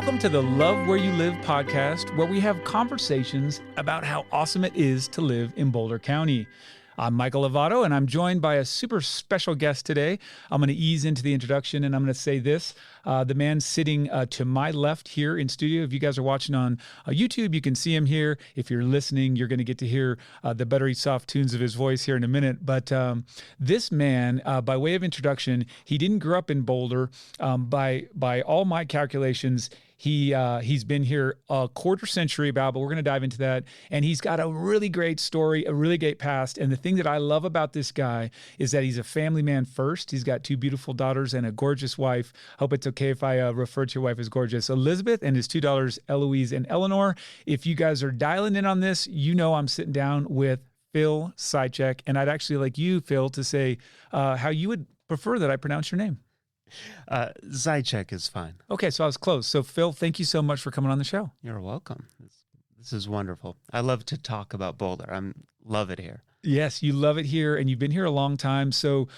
Welcome to the Love Where You Live podcast, where we have conversations about how awesome it is to live in Boulder County. I'm Michael Lovato, and I'm joined by a super special guest today. I'm going to ease into the introduction, and I'm going to say this. The man sitting to my left here in studio, if you guys are watching on YouTube, you can see him here. If you're listening, you're going to get to hear the buttery soft tunes of his voice here in a minute. But this man, by way of introduction, he didn't grow up in Boulder. By all my calculations, he's been here a quarter century about, but we're going to dive into that. And he's got a really great story, a really great past. And the thing that I love about this guy is that he's a family man first. He's got two beautiful daughters and a gorgeous wife. Hope it's okay if I refer to your wife as gorgeous. Elizabeth and his two daughters, Eloise and Eleanor. If you guys are dialing in on this, you know I'm sitting down with Phil Zajicek. And I'd actually like you, Phil, to say how you would prefer that I pronounce your name. Zajicek is fine. Okay, so I was close. So Phil, thank you so much for coming on the show. You're welcome. This is wonderful. I love to talk about Boulder. Love it here. Yes, you love it here, and you've been here a long time. So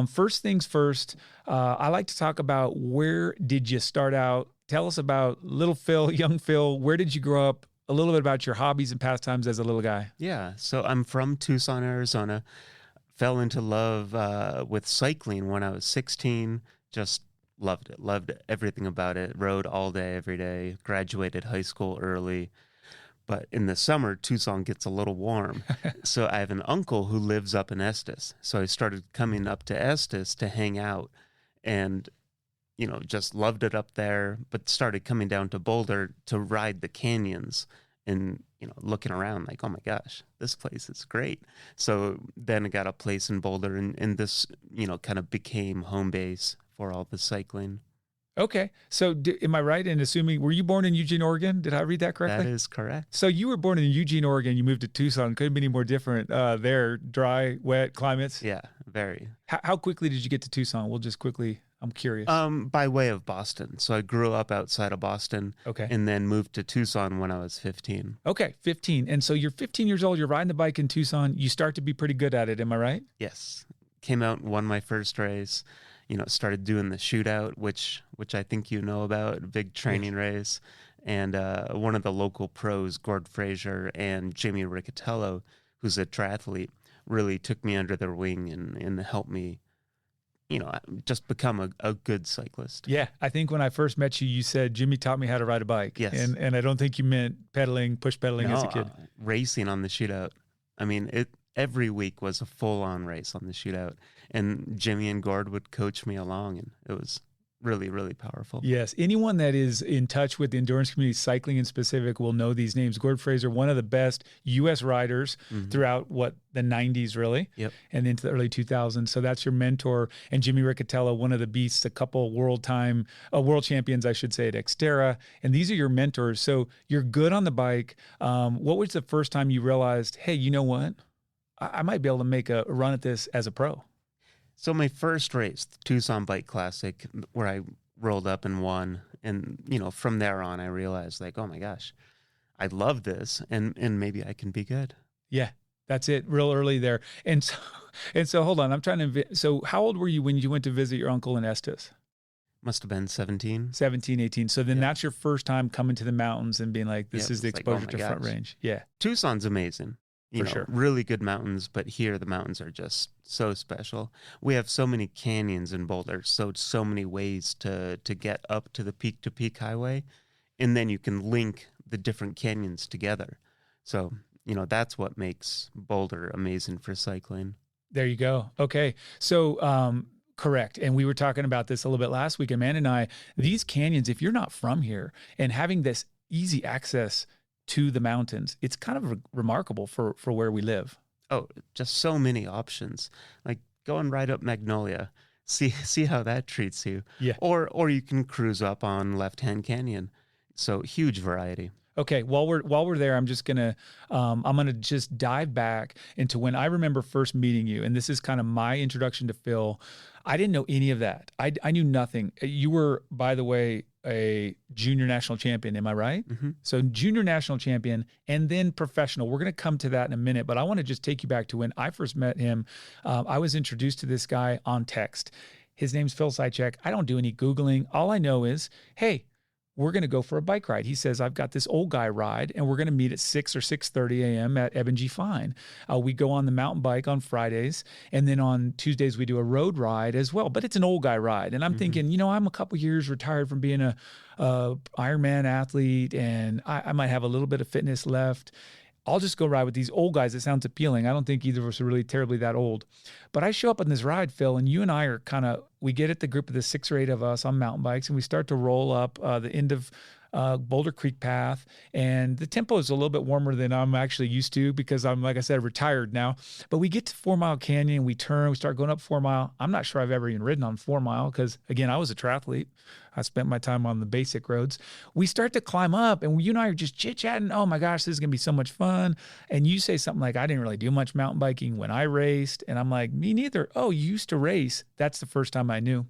first things first, I like to talk about where did you start out? Tell us about little Phil, young Phil. Where did you grow up? A little bit about your hobbies and pastimes as a little guy. Yeah, so I'm from Tucson, Arizona. Fell into love with cycling when I was 16. Just loved it. Loved everything about it. Rode all day, every day. Graduated high school early. But in the summer, Tucson gets a little warm. So I have an uncle who lives up in Estes. So I started coming up to Estes to hang out and, just loved it up there, but started coming down to Boulder to ride the canyons and, looking around like, oh my gosh, this place is great. So then I got a place in Boulder and this, kind of became home base for all the cycling. Okay. So am I right in assuming, were you born in Eugene, Oregon? Did I read that correctly? That is correct. So you were born in Eugene, Oregon. You moved to Tucson. Couldn't be any more different there. Dry, wet climates. Yeah, very. How quickly did you get to Tucson? We'll just quickly, I'm curious. By way of Boston. So I grew up outside of Boston. Okay. And then moved to Tucson when I was 15. Okay, 15. And so you're 15 years old. You're riding the bike in Tucson. You start to be pretty good at it. Am I right? Yes. Came out and won my first race. Started doing the shootout, which I think you know about, a big training race. And one of the local pros, Gord Frazier and Jimmy Riccatello, who's a triathlete, really took me under their wing and helped me, just become a good cyclist. Yeah. I think when I first met you, you said, Jimmy taught me how to ride a bike. Yes. And I don't think you meant push pedaling as a kid. Racing on the shootout. I mean, every week was a full-on race on the shootout. And Jimmy and Gord would coach me along, and it was really, really powerful. Yes. Anyone that is in touch with the endurance community, cycling in specific, will know these names. Gord Frazier, one of the best U.S. riders throughout the 90s, really, and into the early 2000s. So that's your mentor. And Jimmy Riccatello, one of the beasts, a couple world champions, I should say, at Xterra. And these are your mentors. So you're good on the bike. What was the first time you realized, hey, you know what? I might be able to make a run at this as a pro? So my first race, the Tucson Bike Classic, where I rolled up and won. And, from there on, I realized like, oh my gosh, I love this and maybe I can be good. Yeah, that's it. Real early there. And so hold on, I'm trying to, so how old were you when you went to visit your uncle in Estes? Must have been 17. 17, 18. So then that's your first time coming to the mountains and being like, this is the exposure to Front Range. Yeah. Tucson's amazing. For sure. Really good mountains, but here the mountains are just so special. We have so many canyons in Boulder, so many ways to get up to the peak highway, and then you can link the different canyons together. So, that's what makes Boulder amazing for cycling. There you go. Okay. So, correct. And we were talking about this a little bit last week, Amanda and I. These canyons, if you're not from here and having this easy access to the mountains, it's kind of remarkable for where we live. Oh, just so many options. Like going right up Magnolia, see how that treats you. Yeah. Or you can cruise up on Left Hand Canyon. So huge variety. Okay, while we're there, I'm gonna just dive back into when I remember first meeting you, and this is kind of my introduction to Phil. I didn't know any of that. I knew nothing. You were, by the way, a junior national champion. Am I right? Mm-hmm. So junior national champion and then professional. We're going to come to that in a minute, but I want to just take you back to when I first met him. I was introduced to this guy on text. His name's Phil Zajicek. I don't do any Googling. All I know is, hey, we're going to go for a bike ride. He says, I've got this old guy ride, and we're going to meet at 6 or 6:30 a.m. at Ebongee Fine. We go on the mountain bike on Fridays, and then on Tuesdays we do a road ride as well. But it's an old guy ride, and I'm thinking, I'm a couple years retired from being a Ironman athlete, and I might have a little bit of fitness left. I'll just go ride with these old guys. It sounds appealing. I don't think either of us are really terribly that old. But I show up on this ride, Phil, and you and I are we get at the group of the 6 or 8 of us on mountain bikes, and we start to roll up the end of Boulder Creek path. And the tempo is a little bit warmer than I'm actually used to because I'm, like I said, retired now. But we get to 4 Mile Canyon, we turn, we start going up 4 Mile. I'm not sure I've ever even ridden on 4 Mile because, again, I was a triathlete. I spent my time on the basic roads. We start to climb up, and you and I are just chit-chatting. Oh, my gosh, this is going to be so much fun. And you say something like, I didn't really do much mountain biking when I raced. And I'm like, me neither. Oh, you used to race. That's the first time I knew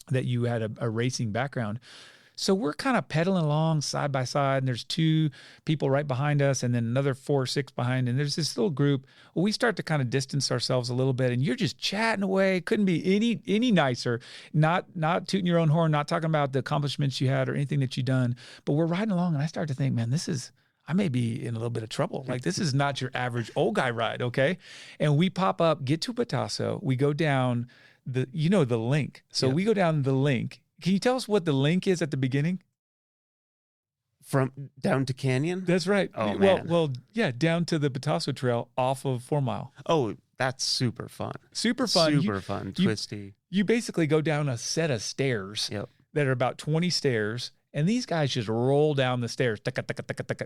that you had a racing background. So we're kind of pedaling along side by side, and there's 2 people right behind us and then another 4 or 6 behind. And there's this little group. Well, we start to kind of distance ourselves a little bit, and you're just chatting away. Couldn't be any nicer. Not tooting your own horn, not talking about the accomplishments you had or anything that you've done. But we're riding along, and I start to think, man, I may be in a little bit of trouble. Like, this is not your average old guy ride, okay? And we pop up, get to Patasso. We go down the link. So we go down the link. Can you tell us what the link is at the beginning? From down to Canyon? That's right. Oh, man. Well, yeah, down to the Patasso Trail off of 4 Mile. Oh, that's super fun. Super fun. Super fun, twisty. You basically go down a set of stairs that are about 20 stairs, and these guys just roll down the stairs,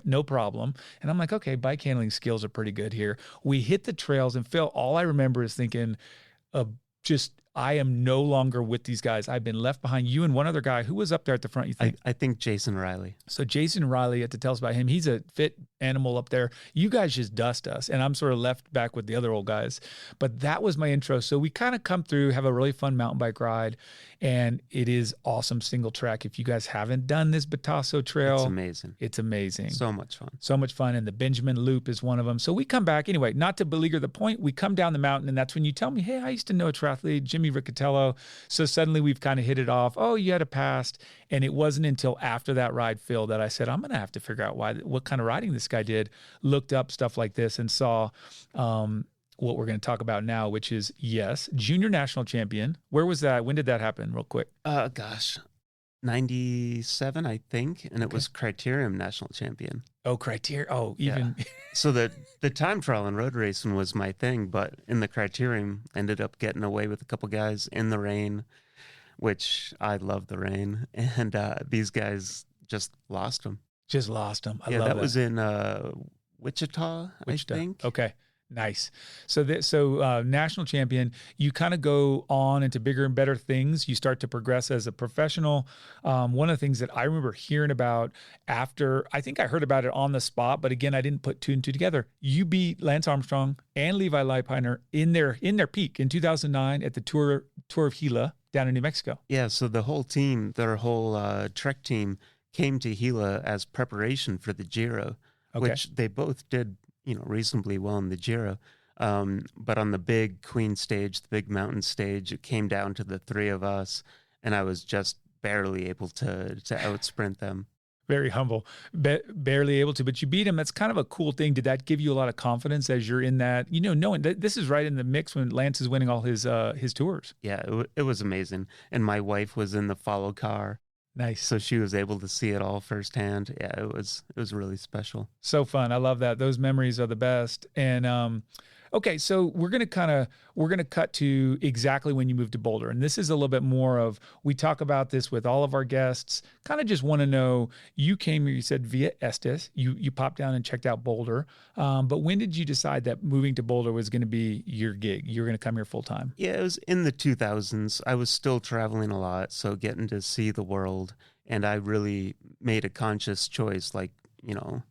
no problem. And I'm like, okay, bike handling skills are pretty good here. We hit the trails, and Phil, all I remember is thinking I am no longer with these guys. I've been left behind. You and one other guy. Who was up there at the front, you think? I think Jason Riley. So Jason Riley, you have to tell us about him. He's a fit animal up there. You guys just dust us, and I'm sort of left back with the other old guys. But that was my intro. So we kind of come through, have a really fun mountain bike ride, and it is awesome single track. If you guys haven't done this Patasso Trail, it's amazing. It's amazing. So much fun. So much fun, and the Benjamin Loop is one of them. So we come back. Anyway, not to beleaguer the point, we come down the mountain, and that's when you tell me, hey, I used to know a triathlete, Jimmy Riccatello. So suddenly we've kind of hit it off. Oh, you had a past. And it wasn't until after that ride, Phil, that I said, I'm going to have to figure out what kind of riding this guy did, looked up stuff like this, and saw what we're going to talk about now, which is, junior national champion. Where was that? When did that happen, real quick? 97, I think. And it was Criterium national champion. Oh, Criterium. Oh, even. Yeah. So the time trial and road racing was my thing, but in the Criterium, ended up getting away with a couple guys in the rain, which I love the rain. And these guys just lost them. Just lost them. I love that. That was in Wichita, I think. Okay. Nice. So national champion, you kind of go on into bigger and better things. You start to progress as a professional. One of the things that I remember hearing about after, I think I heard about it on the spot, but again, I didn't put 2 and 2 together. You beat Lance Armstrong and Levi Leipiner in their peak in 2009 at the Tour of Gila down in New Mexico. Yeah. So the whole team, their whole Trek team came to Gila as preparation for the Giro, which they both did reasonably well in the Giro. But on the big Queen stage, the big mountain stage, it came down to the 3 of us, and I was just barely able to outsprint them. Very humble, barely able to, but you beat him. That's kind of a cool thing. Did that give you a lot of confidence as you're in that, knowing that this is right in the mix when Lance is winning all his tours? Yeah, it was amazing. And my wife was in the follow car. Nice. So she was able to see it all firsthand. Yeah, it was really special. So fun. I love that. Those memories are the best. And okay, so we're gonna cut to exactly when you moved to Boulder, and this is a little bit more of, we talk about this with all of our guests. Kind of just want to know, you came here, you said via Estes, you popped down and checked out Boulder, but when did you decide that moving to Boulder was going to be your gig? You're going to come here full time? Yeah, it was in the 2000s. I was still traveling a lot, so getting to see the world, and I really made a conscious choice. Like,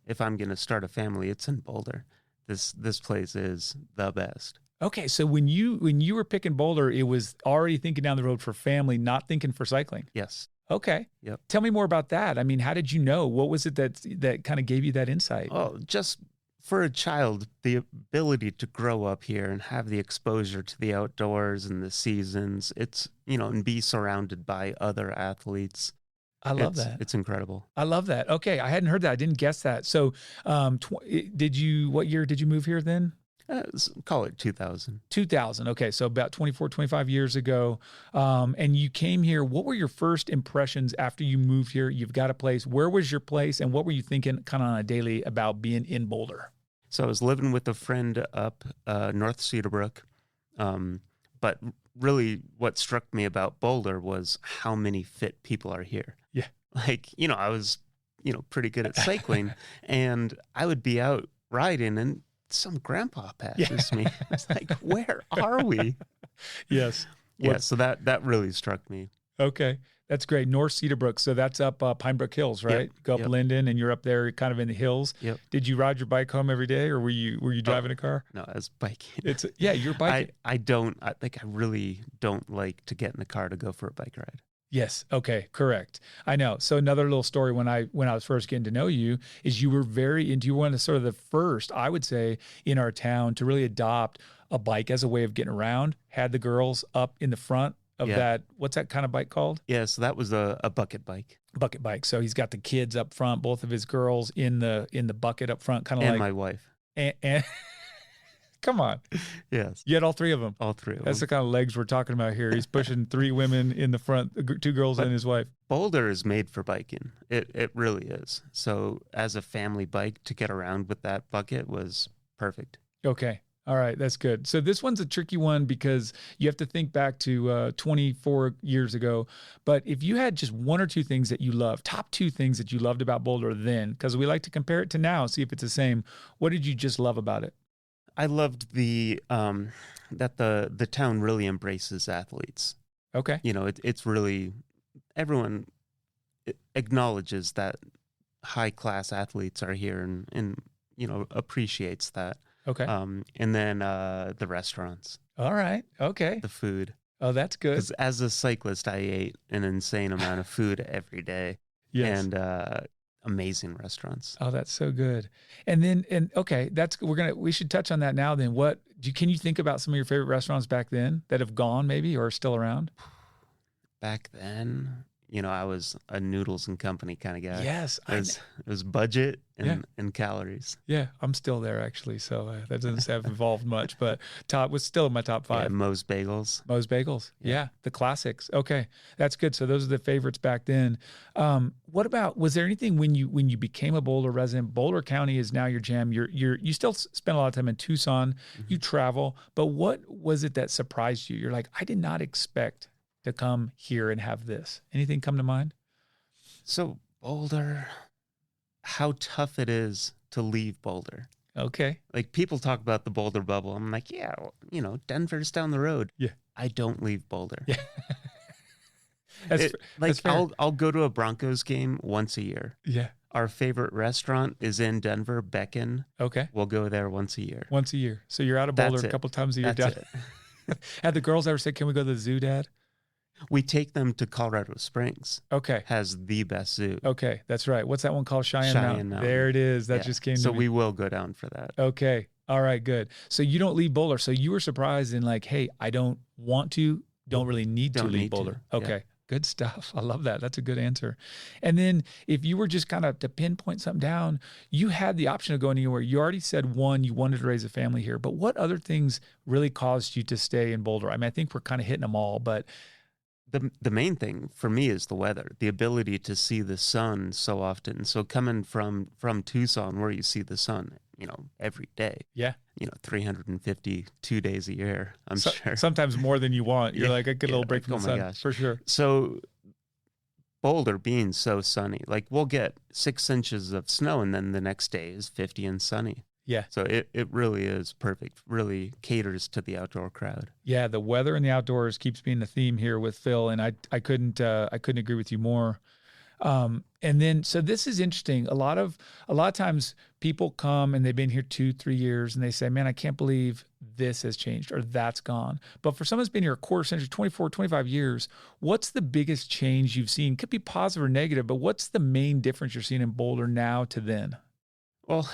if I'm going to start a family, it's in Boulder. This place is the best. Okay, so when you were picking Boulder, it was already thinking down the road for family, not thinking for cycling. Yes. Okay. Yep. Tell me more about that. I mean, how did you know? What was it that kind of gave you that insight? Oh, just for a child, the ability to grow up here and have the exposure to the outdoors and the seasons, it's, and be surrounded by other athletes. I love that. It's incredible. I love that. Okay. I hadn't heard that. I didn't guess that. So, what year did you move here then? Call it 2000. 2000. Okay. So about 24, 25 years ago. And you came here. What were your first impressions after you moved here? You've got a place. Where was your place? And what were you thinking kind of on a daily about being in Boulder? So I was living with a friend up North Cedarbrook. But really what struck me about Boulder was how many fit people are here. Yeah. Like, I was, pretty good at cycling and I would be out riding and some grandpa passes me. It's like, where are we? Yes. Yeah. So that really struck me. Okay. That's great. North Cedarbrook. So that's up Pine Brook Hills, right? Yep. Go up Linden and you're up there kind of in the hills. Yep. Did you ride your bike home every day or were you driving a car? No, I was biking. You're biking. I really don't like to get in the car to go for a bike ride. Yes. Okay. Correct. I know. So another little story when I was first getting to know you is you were you were one of sort of the first, I would say, in our town to really adopt a bike as a way of getting around, had the girls up in the front of that. What's that kind of bike called? Yeah. So that was a bucket bike. Bucket bike. So he's got the kids up front, both of his girls in the bucket up front, kind of like my wife. And come on. Yes. You had all three of them. All three of them. That's the kind of legs we're talking about here. He's pushing 3 women in the front, 2 girls and his wife. Boulder is made for biking. It really is. So as a family bike to get around with that bucket was perfect. Okay. All right. That's good. So this one's a tricky one because you have to think back to 24 years ago. But if you had just 1 or 2 things that you loved, top 2 things that you loved about Boulder then, because we like to compare it to now, see if it's the same. What did you just love about it? I loved that the town really embraces athletes. Okay. It's really, everyone acknowledges that high class athletes are here and appreciates that. Okay. And then the restaurants. All right. Okay. The food. Oh, that's good. Because as a cyclist, I ate an insane amount of food every day. Yes. And amazing restaurants. Oh, that's so good. And okay, we should touch on that now then. Can you think about some of your favorite restaurants back then that have gone maybe or are still around? Back then, I was a noodles and company kind of guy. Yes. It was budget and calories. Yeah, I'm still there actually. So that doesn't have evolved much, but was still in my top 5. Yeah, Moe's Bagels. Moe's Bagels. Yeah, the classics. Okay, that's good. So those are the favorites back then. What about, was there anything when you became a Boulder resident, Boulder County is now your jam. You still spend a lot of time in Tucson, you travel, but what was it that surprised you? You're like, I did not expect to come here and have this. Anything come to mind? So Boulder, how tough it is to leave Boulder. Okay. Like people talk about the Boulder bubble. I'm like, yeah, Denver's down the road. Yeah. I don't leave Boulder. Yeah. That's fair. I'll go to a Broncos game once a year. Yeah. Our favorite restaurant is in Denver, Beacon. Okay. We'll go there once a year. Once a year. So you're out of Boulder a couple times a year. That's it. Had the girls ever said, can we go to the zoo, Dad? We take them to Colorado Springs. Okay. Has the best zoo. Okay. That's right. What's that one called? Cheyenne Mountain. There it is. That just came to me. So we will go down for that. Okay. All right. Good. So you don't leave Boulder. So you were surprised in like, hey, I don't want to, don't really need to leave Boulder. Okay. Yeah. Good stuff. I love that. That's a good answer. And then if you were just kind of to pinpoint something down, you had the option of going anywhere. You already said one, you wanted to raise a family here, but what other things really caused you to stay in Boulder? I mean, I think we're kind of hitting them all, but the main thing for me is the weather, the ability to see the sun so often. So coming from Tucson where you see the sun, every day. Yeah. 352 days a year, I'm sure. Sometimes more than you want. You're like, I get a little break from the sun. Gosh. For sure. So Boulder being so sunny, like we'll get 6 inches of snow and then the next day is 50 and sunny. Yeah. So it really is perfect. Really caters to the outdoor crowd. Yeah, the weather and the outdoors keeps being the theme here with Phil, and I couldn't agree with you more. And then, so this is interesting. A lot of times people come and they've been here 2-3 years and they say, man, I can't believe this has changed or that's gone. But for someone who's been here a quarter century, 24, 25 years, what's the biggest change you've seen? Could be positive or negative, but what's the main difference you're seeing in Boulder now to then? Well,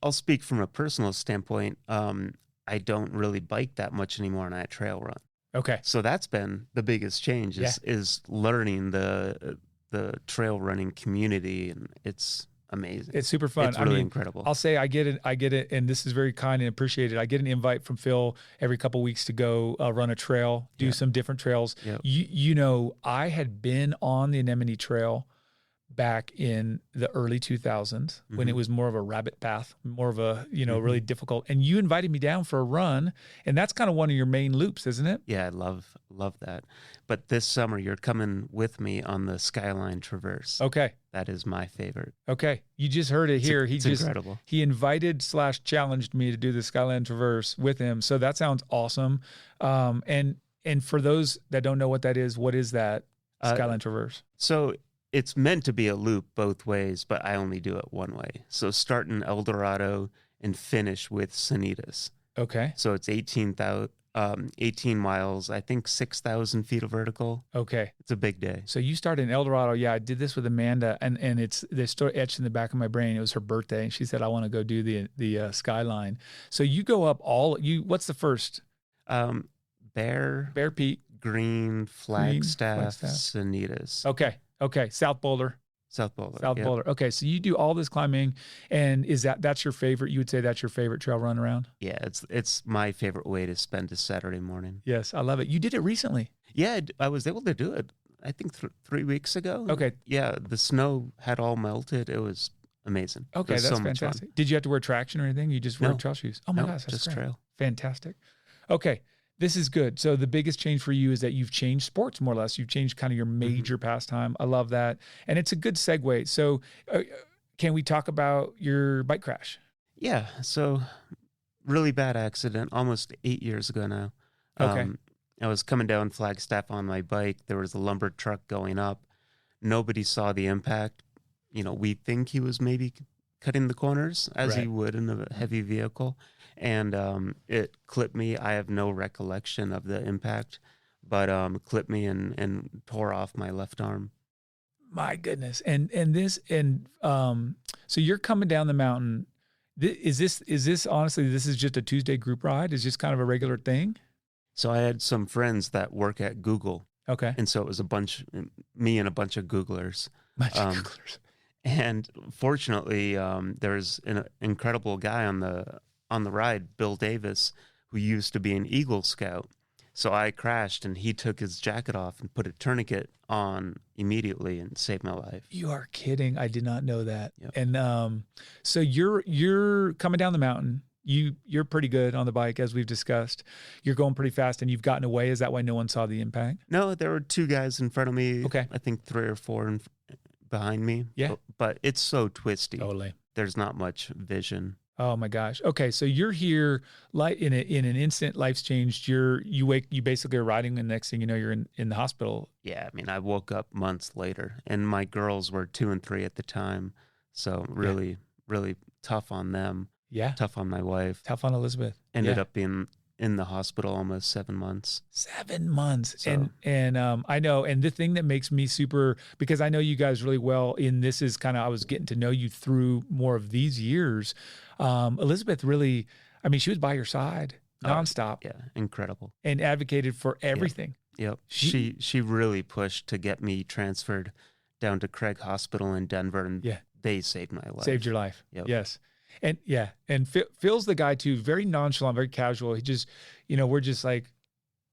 I'll speak from a personal standpoint. I don't really bike that much anymore and I trail run. Okay. So that's been the biggest change is learning the the trail running community, and it's amazing. It's super fun. It's really incredible. I'll say I get it, and this is very kind and appreciated. I get an invite from Phil every couple of weeks to go run a trail, do some different trails. Yep. You know, I had been on the Anemone Trail back in the early 2000s when it was more of a rabbit path, more of a, really difficult. And you invited me down for a run, and that's kind of one of your main loops, isn't it? Yeah, I love that. But this summer, you're coming with me on the Skyline Traverse. Okay. That is my favorite. Okay. You just heard it here. It's incredible. He invited/challenged me to do the Skyline Traverse with him. So that sounds awesome. And for those that don't know what that is, what is that Skyline Traverse? So it's meant to be a loop both ways, but I only do it one way. So start in El Dorado and finish with Sanitas. Okay. So it's 18 miles, I think 6,000 feet of vertical. Okay. It's a big day. So you started in El Dorado. Yeah, I did this with Amanda, and they still etched in the back of my brain. It was her birthday, and she said, I want to go do the Skyline. So you go up what's the first? Bear Peak. Green, Flagstaff, Sanitas. Okay. South Boulder. South Boulder. Boulder. Okay. So you do all this climbing, and that's your favorite? You would say that's your favorite trail run around? Yeah, it's my favorite way to spend a Saturday morning. Yes, I love it. You did it recently. Yeah, I was able to do it, I think 3 weeks ago. Okay. Yeah, the snow had all melted. It was amazing. Okay, that's so fantastic. Did you have to wear traction or anything? You just wear trail shoes? Oh my gosh, that's just great. Trail. Fantastic. Okay. This is good. So the biggest change for you is that you've changed sports more or less. You've changed kind of your major pastime. I love that. And it's a good segue. So can we talk about your bike crash? Yeah. So really bad accident almost 8 years ago now. Okay. I was coming down Flagstaff on my bike. There was a lumber truck going up. Nobody saw the impact. We think he was maybe cutting the corners as he would in a heavy vehicle. And it clipped me. I have no recollection of the impact, but it clipped me and tore off my left arm. My goodness. So you're coming down the mountain. Is this honestly, this is just a Tuesday group ride? Is just kind of a regular thing? So I had some friends that work at Google. Okay. And so it was me and a bunch of Googlers. Googlers. And fortunately, there's an incredible guy on the ride, Bill Davis, who used to be an Eagle Scout. So I crashed, and he took his jacket off and put a tourniquet on immediately and saved my life. You are kidding! I did not know that. Yep. And so you're coming down the mountain. You're pretty good on the bike, as we've discussed. You're going pretty fast, and you've gotten away. Is that why no one saw the impact? No, there were two guys in front of me. Okay. I think 3 or 4 behind me. Yeah. But it's so twisty. Totally. There's not much vision. Oh my gosh. Okay, so you're here, like in an instant, life's changed. You basically are riding, and the next thing you know, you're in the hospital. Yeah, I mean, I woke up months later, and my girls were 2 and 3 at the time, so really tough on them. Yeah, tough on my wife. Tough on Elizabeth. Ended up being in the hospital almost 7 months. 7 months. So. And I know, and the thing that makes me super, because I know you guys really well, and this is kind of, I was getting to know you through more of these years. Elizabeth really, I mean, she was by your side nonstop. Yeah, incredible. And advocated for everything. Yep. She really pushed to get me transferred down to Craig Hospital in Denver, and they saved my life. Saved your life. Yep. Yes. And Phil's the guy too, very nonchalant, very casual. He just, we're just like,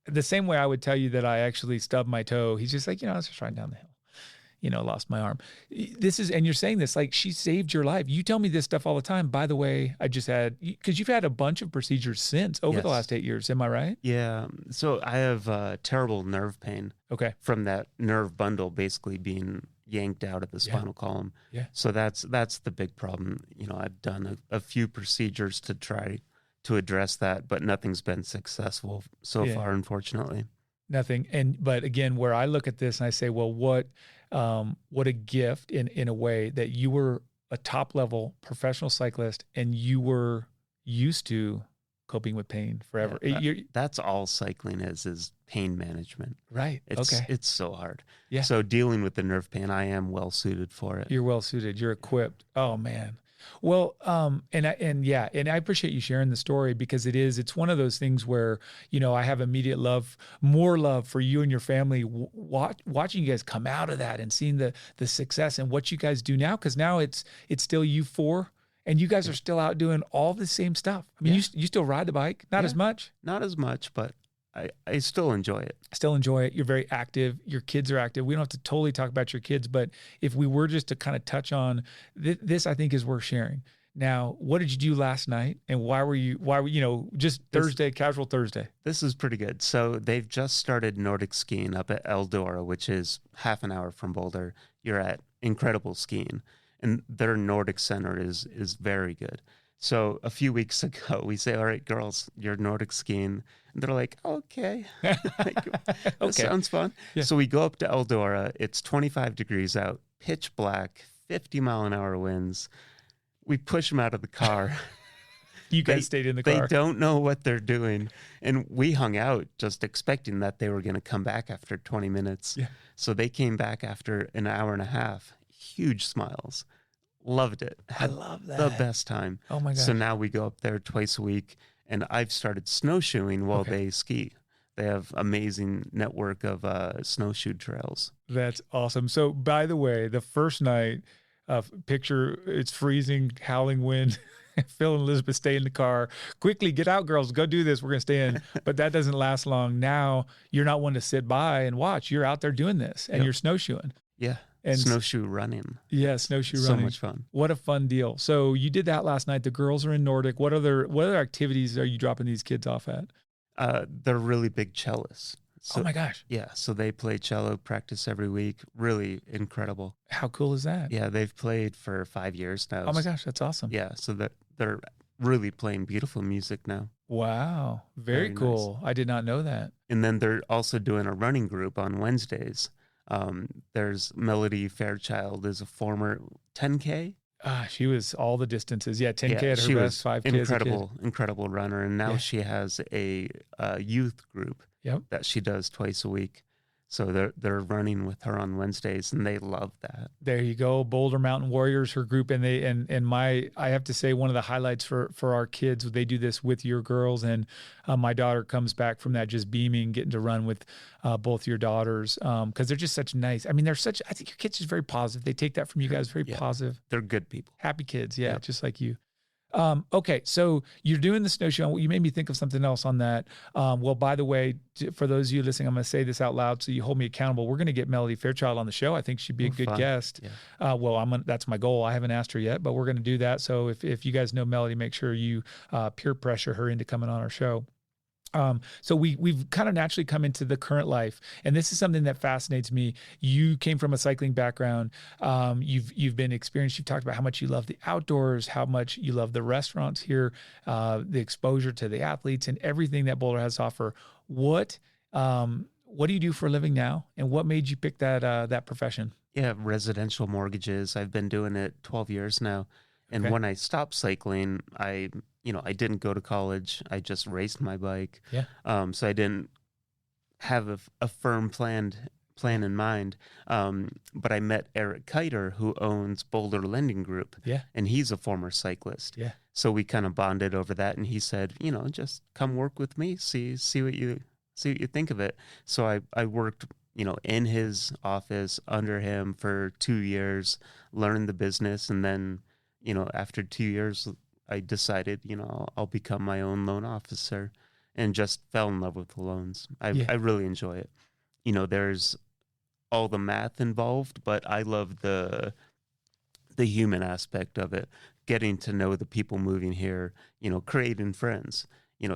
the same way I would tell you that I actually stubbed my toe. He's just like, I was just riding down the hill, lost my arm. And you're saying this, like, she saved your life. You tell me this stuff all the time. By the way, I just had, because you've had a bunch of procedures since over the last 8 years. Am I right? Yeah. So I have terrible nerve pain. Okay. From that nerve bundle basically being yanked out of the spinal column. Yeah. So that's the big problem. I've done a few procedures to try to address that, but nothing's been successful so far, unfortunately. Nothing. But again, where I look at this and I say, well, what a gift in a way that you were a top level professional cyclist and you were used to coping with pain forever. Yeah, that's all cycling is pain management. Right. It's so hard. Yeah. So dealing with the nerve pain, I am well suited for it. You're well suited. You're equipped. Oh man. Well, and I appreciate you sharing the story because it's one of those things where, I have immediate love, more love for you and your family, watching you guys come out of that and seeing the success and what you guys do now. Cause now it's still you four and you guys are still out doing all the same stuff. I mean, you still ride the bike, not as much. Not as much, but I still enjoy it. Still enjoy it. You're very active. Your kids are active. We don't have to totally talk about your kids, but if we were just to kind of touch on this, I think is worth sharing. Now, what did you do last night, and why were you just Thursday, casual Thursday? This is pretty good. So they've just started Nordic skiing up at Eldora, which is half an hour from Boulder. You're at incredible skiing, and their Nordic center is very good. So a few weeks ago, we say, all right, girls, you're Nordic skiing. And they're like, okay, that sounds fun. Yeah. So we go up to Eldora. It's 25 degrees out, pitch black, 50-mile-an-hour winds. We push them out of the car. You guys stayed in the car. They don't know what they're doing. And we hung out just expecting that they were going to come back after 20 minutes. Yeah. So they came back after an hour and a half. Huge smiles. Loved it. I love that. The best time. Oh my gosh. So now we go up there twice a week, and I've started snowshoeing while they ski. They have amazing network of snowshoe trails. That's awesome. So by the way, the first night, picture, it's freezing, howling wind. Phil and Elizabeth stay in the car. Quickly, get out, girls. Go do this. We're going to stay in. But that doesn't last long. Now you're not one to sit by and watch. You're out there doing this, and you're snowshoeing. Yeah. And snowshoe running. Yeah, snowshoe running. So much fun. What a fun deal. So you did that last night. The girls are in Nordic. What other activities are you dropping these kids off at? They're really big cellists. So, oh my gosh. Yeah, so they play cello, practice every week. Really incredible. How cool is that? Yeah, they've played for 5 years now. Oh my gosh, that's awesome. Yeah, so they're really playing beautiful music now. Wow, very cool. Nice. I did not know that. And then they're also doing a running group on Wednesdays. There's Melody Fairchild, is a former 10K. She was all the distances. Yeah, 10K at her best, 5K incredible runner. And now she has a youth group that she does twice a week. So they're running with her on Wednesdays, and they love that. There you go, Boulder Mountain Warriors, her group, and I have to say, one of the highlights for our kids, they do this with your girls, and my daughter comes back from that just beaming, getting to run with both your daughters, because they're just such nice. I mean, I think your kids are very positive. They take that from you guys, very positive. They're good people, happy kids, just like you. Okay, so you're doing the snowshoe. You made me think of something else on that. Well, by the way, for those of you listening, I'm going to say this out loud so you hold me accountable. We're going to get Melody Fairchild on the show. I think she'd be a good guest. Yeah. That's my goal. I haven't asked her yet, but we're going to do that. So if you guys know Melody, make sure you peer pressure her into coming on our show. So we've kind of naturally come into the current life, and this is something that fascinates me. You came from a cycling background. You've been experienced. You've talked about how much you love the outdoors, how much you love the restaurants here, the exposure to the athletes, and everything that Boulder has to offer. What do you do for a living now, and what made you pick that profession? Yeah, residential mortgages. I've been doing it 12 years now. And when I stopped cycling, I didn't go to college. I just raced my bike. Yeah. So I didn't have a firm plan in mind. But I met Eric Kiter, who owns Boulder Lending Group. Yeah. And he's a former cyclist. Yeah. So we kind of bonded over that. And he said, just come work with me. See what you think of it. So I worked, in his office under him for 2 years, learned the business, and then, after 2 years, I decided, I'll become my own loan officer, and just fell in love with the loans. I really enjoy it. There's all the math involved, but I love the human aspect of it, getting to know the people moving here, creating friends.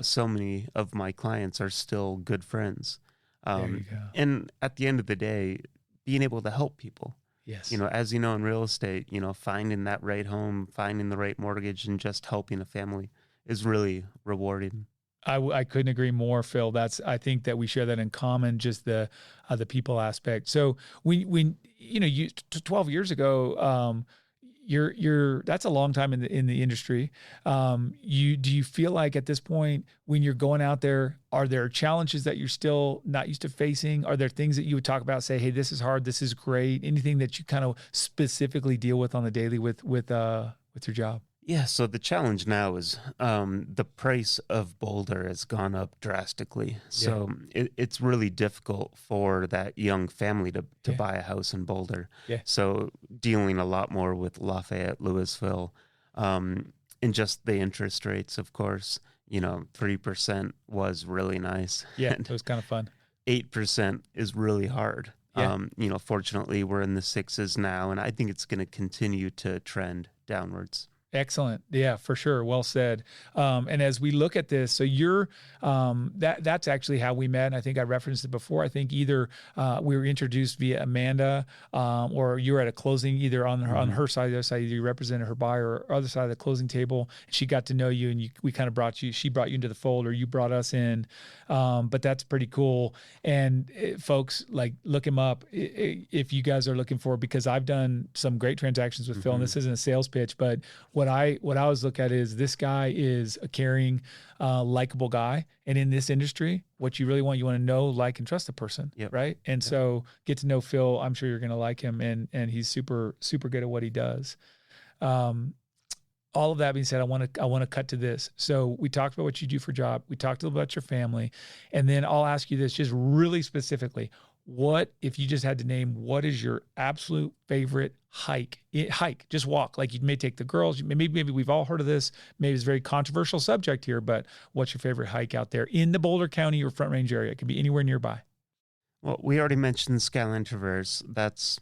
So many of my clients are still good friends. There you go. And at the end of the day, being able to help people. Yes. As you know, in real estate, finding that right home, finding the right mortgage, and just helping a family is really rewarding. I couldn't agree more, Phil. I think that we share that in common, just the people aspect. So when 12 years ago, that's a long time in the industry. Do you feel like at this point, when you're going out there, are there challenges that you're still not used to facing? Are there things that you would talk about, say, hey, this is hard, this is great? Anything that you kind of specifically deal with on the daily with with your job? Yeah, so the challenge now is the price of Boulder has gone up drastically. So it's really difficult for that young family to buy a house in Boulder. Yeah. So dealing a lot more with Lafayette, Louisville, and just the interest rates, of course. 3% was really nice. Yeah, And it was kind of fun. 8% is really hard. Yeah. Fortunately, we're in the sixes now, and I think it's going to continue to trend downwards. Excellent. Yeah, for sure. Well said. And as we look at this, so you're that's actually how we met. And I think I referenced it before. I think either we were introduced via Amanda, or you were at a closing either on her side, the other side, either you represented her buyer or other side of the closing table. She got to know you, and we kind of she brought you into the fold, or you brought us in. But that's pretty cool. And folks, like, look him up if you guys are looking for, because I've done some great transactions with Phil, and this isn't a sales pitch, but what I always look at is this guy is a caring, likable guy. And in this industry, what you really want to know, like, and trust the person. Yep. Right. And so get to know Phil. I'm sure you're going to like him, and he's super, super good at what he does. All of that being said, I want to cut to this. So we talked about what you do for a job. We talked a little about your family, and then I'll ask you this just really specifically. What, if you just had to name, what is your absolute favorite hike, just walk? Like, you may take the girls, maybe we've all heard of this. Maybe it's a very controversial subject here, but what's your favorite hike out there in the Boulder County or Front Range area? It could be anywhere nearby. Well, we already mentioned Skyline Traverse. That's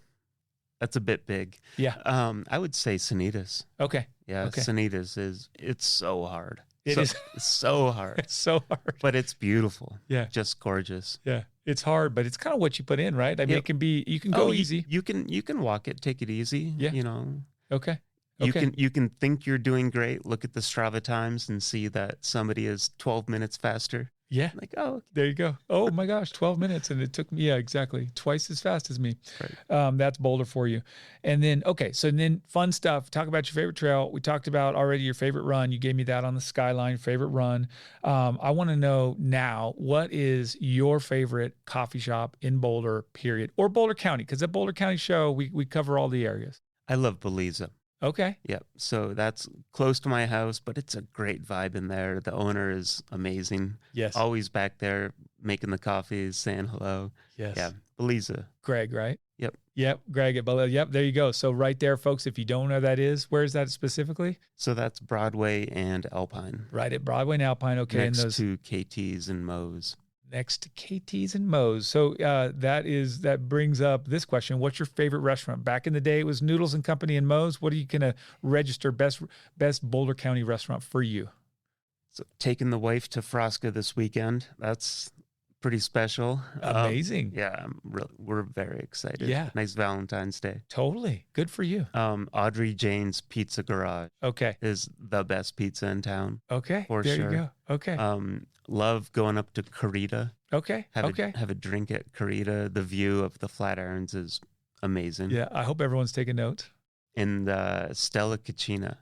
a bit big. Yeah. I would say Sanitas. Okay. Yeah. Okay. Sanitas it's so hard. It is so hard. It's so hard. But it's beautiful. Yeah. Just gorgeous. Yeah. It's hard, but it's kind of what you put in, right? I mean, it can be, you can go easy. You can walk it, take it easy. Yeah. Okay. You can think you're doing great. Look at the Strava times and see that somebody is 12 minutes faster. Yeah. Like, oh, there you go. Oh my gosh, 12 minutes. And it took me, exactly. Twice as fast as me. Right. That's Boulder for you. And then, okay. So then fun stuff. Talk about your favorite trail. We talked about already your favorite run. You gave me that on the Skyline, favorite run. I want to know now, what is your favorite coffee shop in Boulder, period, or Boulder County? Because at Boulder County show, we cover all the areas. I love Belize. Okay. Yeah. So that's close to my house, but it's a great vibe in there. The owner is amazing. Yes. Always back there making the coffees, saying hello. Yes. Yeah. Belize. Greg, right? Yep. Greg at Belize. Yep. There you go. So right there, folks, if you don't know where that is, where is that specifically? So that's Broadway and Alpine. Right at Broadway and Alpine. Okay. Next to KT's and Moe's. Next to KT's and Moe's. So that brings up this question. What's your favorite restaurant? Back in the day, it was Noodles and Company and Moe's. What are you going to register best Boulder County restaurant for you? So taking the wife to Frasca this weekend. That's pretty special. Amazing. Yeah, we're very excited. Yeah. Nice Valentine's Day. Totally. Good for you. Audrey Jane's Pizza Garage. Okay. Is the best pizza in town. Okay. For there sure. You go. Okay. Love going up to Carita. Okay. Have a drink at Carita. The view of the Flatirons is amazing. Yeah. I hope everyone's taking notes. And Stella Cucina.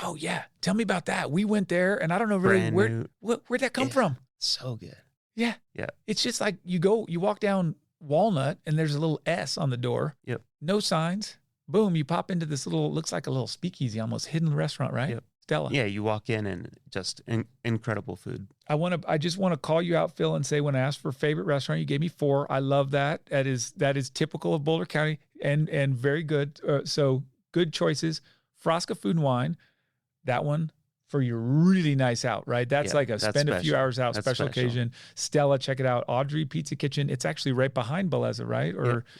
Oh yeah. Tell me about that. We went there, and I don't know really where'd that come from. So good. Yeah. Yeah. It's just like you walk down Walnut, and there's a little S on the door. Yep. No signs. Boom. You pop into this looks like a little speakeasy, almost hidden restaurant, right? Yep. Stella. Yeah. You walk in and just incredible food. I just want to call you out, Phil, and say, when I asked for favorite restaurant, you gave me 4. I love that. That is typical of Boulder County and very good. So good choices. Frasca Food and Wine. That one. For your really nice out, right? That's like spend a few hours out, special occasion. Stella, check it out. Audrey Pizza Kitchen. It's actually right behind Beleza, right?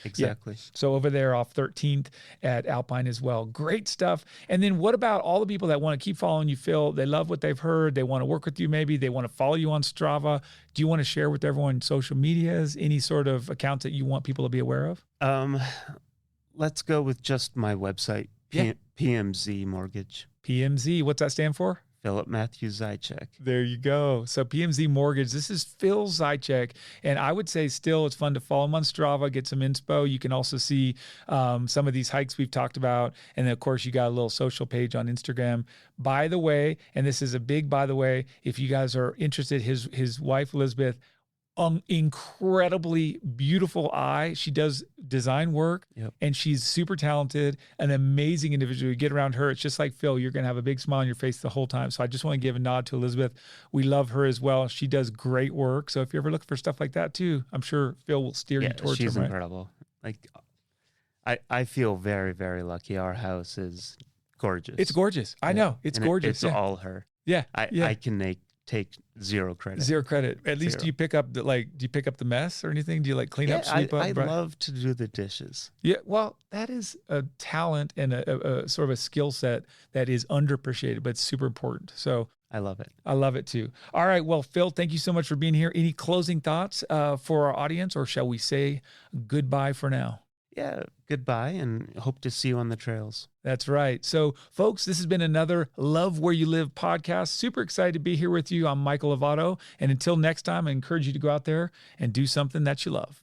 Exactly. Yeah. So over there off 13th at Alpine as well. Great stuff. And then what about all the people that want to keep following you, Phil? They love what they've heard. They want to work with you maybe. They want to follow you on Strava. Do you want to share with everyone social medias, any sort of accounts that you want people to be aware of? Let's go with just my website, PMZ Mortgage. PMZ, what's that stand for? Philip Matthew Zajicek. There you go. So PMZ Mortgage, this is Phil Zajicek. And I would say still it's fun to follow him on Strava, get some inspo. You can also see some of these hikes we've talked about. And then, of course, you got a little social page on Instagram. By the way, and this is a big by the way, if you guys are interested, his wife, Elizabeth, incredibly beautiful eye. She does design work, and she's super talented, an amazing individual. You get around her, it's just like Phil, you're going to have a big smile on your face the whole time. So I just want to give a nod to Elizabeth. We love her as well. She does great work. So if you ever look for stuff like that too, I'm sure Phil will steer you towards her. She's incredible. Like, I feel very, very lucky. Our house is gorgeous. It's gorgeous. I know. It's gorgeous. It's all her. Yeah. I can take zero credit. Zero credit. At least do you pick up the mess or anything? Do you like clean up, sweep up? I love to do the dishes. Yeah. Well, that is a talent and a sort of a skill set that is underappreciated, but it's super important. So I love it. I love it too. All right. Well, Phil, thank you so much for being here. Any closing thoughts for our audience, or shall we say goodbye for now? Yeah, goodbye, and hope to see you on the trails. That's right. So, folks, this has been another Love Where You Live podcast. Super excited to be here with you. I'm Michael Lovato. And until next time, I encourage you to go out there and do something that you love.